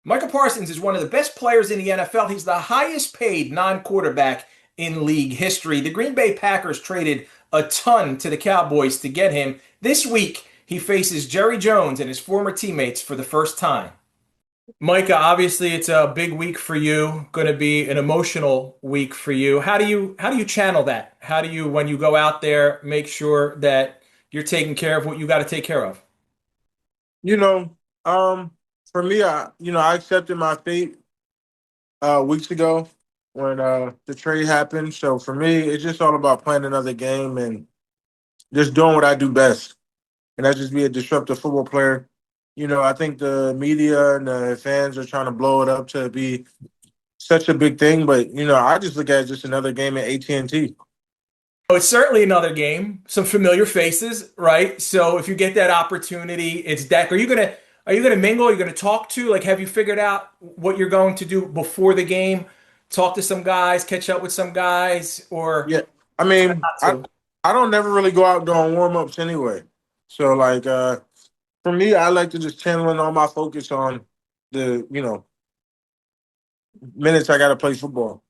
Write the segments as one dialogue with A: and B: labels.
A: Micah Parsons is one of the best players in the NFL. He's the highest paid non-quarterback in league history. The Green Bay Packers traded a ton to the Cowboys to get him. This week, he faces Jerry Jones and his former teammates for the first time. Micah, obviously it's a big week for you, going to be an emotional week for you. How do you channel that? How do you when you go out there make sure that you're taking care of what you got to take care of?
B: You know, um, for me, I accepted my fate weeks ago when the trade happened. So for me, it's just all about playing another game and just doing what I do best, and that's just be a disruptive football player. I think the media and the fans are trying to blow it up to be such a big thing, but I just look at it just another game at AT&T.
A: Oh, it's certainly another game. Some familiar faces, right? So if you get that opportunity, it's Dak. Are you gonna mingle? Are you gonna talk to? Like, have you figured out what you're going to do before the game? Talk to some guys, catch up with some guys, or
B: Yeah, I
A: try
B: mean,
A: not
B: I
A: to?
B: I don't never really go out doing warm ups anyway. So like for me, I like to just channel in all my focus on the minutes I got to play football.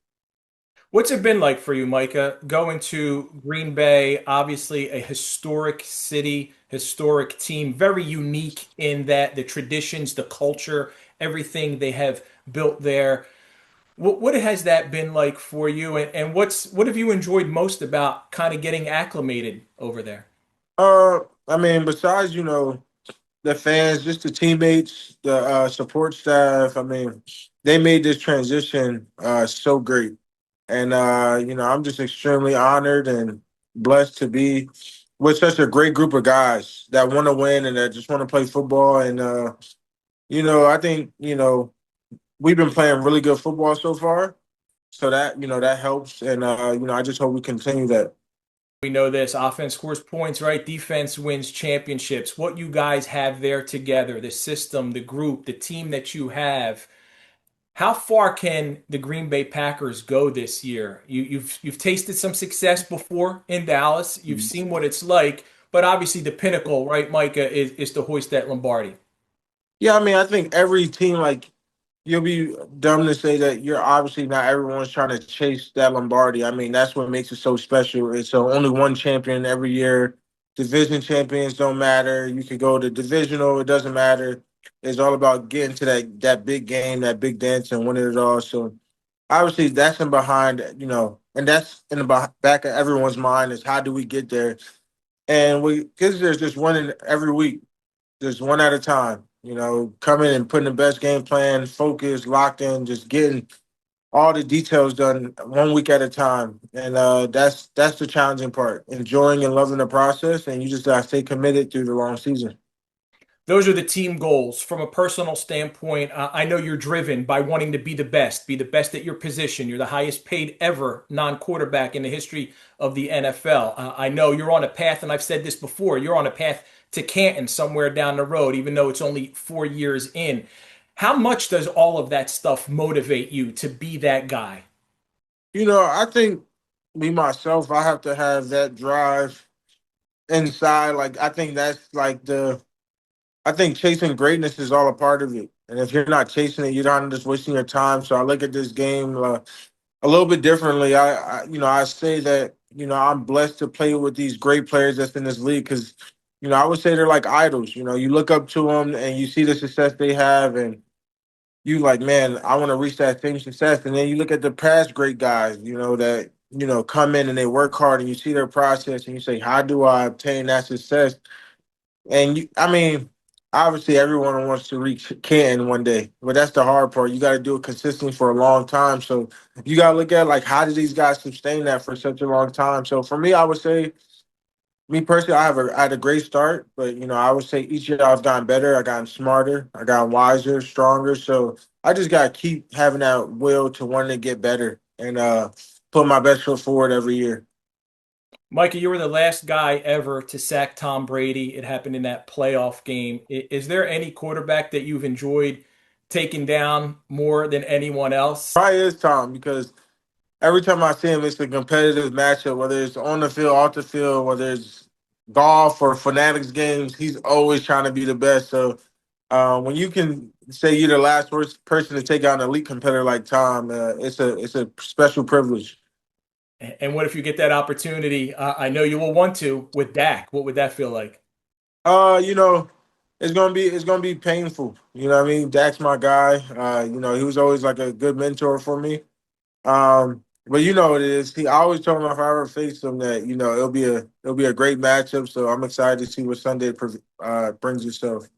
A: What's it been like for you, Micah, going to Green Bay? Obviously, a historic city, historic team, very unique in that the traditions, the culture, everything they have built there. What has that been like for you, and what have you enjoyed most about kind of getting acclimated over there?
B: I mean, besides the fans, just the teammates, the support staff. I mean, they made this transition so great, and I'm just extremely honored and blessed to be with such a great group of guys that want to win and that just want to play football. And I think we've been playing really good football so far, so that helps. And I just hope we continue that.
A: We know this offense scores points, right? Defense wins championships. What you guys have there together, the system, the group, the team that you have. How far can the Green Bay Packers go this year? You've tasted some success before in Dallas. You've seen what it's like, but obviously the pinnacle, right, Micah, is to hoist that Lombardi.
B: Yeah, I mean, I think every team, like, you'll be dumb to say that you're obviously not everyone's trying to chase that Lombardi. I mean, that's what makes it so special. It's only one champion every year. Division champions don't matter. You could go to divisional, it doesn't matter. It's all about getting to that big game, that big dance, and winning it all. So obviously, that's in behind, and that's in the back of everyone's mind is how do we get there? And because there's just winning every week, just one at a time. Coming and putting the best game plan, focus, locked in, just getting all the details done one week at a time. And that's the challenging part. Enjoying and loving the process, and you just gotta stay committed through the long season.
A: Those are the team goals. From a personal standpoint, I know you're driven by wanting to be the best at your position. You're the highest paid ever non-quarterback in the history of the NFL. I know you're on a path, and I've said this before, you're on a path to Canton somewhere down the road, even though it's only 4 years in. How much does all of that stuff motivate you to be that guy?
B: I think me myself, I have to have that drive inside. Like I think that's like I think chasing greatness is all a part of it. And if you're not chasing it, you're not just wasting your time. So I look at this game a little bit differently. I say that I'm blessed to play with these great players that's in this league because I would say they're like idols. You look up to them and you see the success they have, and you like, man, I want to reach that same success. And then you look at the past great guys, that come in and they work hard, and you see their process, and you say, how do I obtain that success? And I mean, obviously, everyone wants to reach Canton one day, but that's the hard part. You got to do it consistently for a long time. So you got to look at like how did these guys sustain that for such a long time? So for me, I would say, me personally, I had a great start, but I would say each year I've gotten better. I gotten smarter. I got wiser, stronger. So I just got to keep having that will to want to get better and put my best foot forward every year.
A: Micah, you were the last guy ever to sack Tom Brady. It happened in that playoff game. Is there any quarterback that you've enjoyed taking down more than anyone else?
B: Probably is Tom because every time I see him, it's a competitive matchup, whether it's on the field, off the field, whether it's golf or Fanatics games. He's always trying to be the best. So when you can say you're the last person to take out an elite competitor like Tom. It's a special privilege.
A: And what if you get that opportunity? I know you will want to with Dak. What would that feel like?
B: You know, it's gonna be painful. You know what I mean? Dak's my guy. He was always like a good mentor for me. But you know what it is. I always told him if I ever faced him that it'll be a great matchup. So I'm excited to see what Sunday brings itself.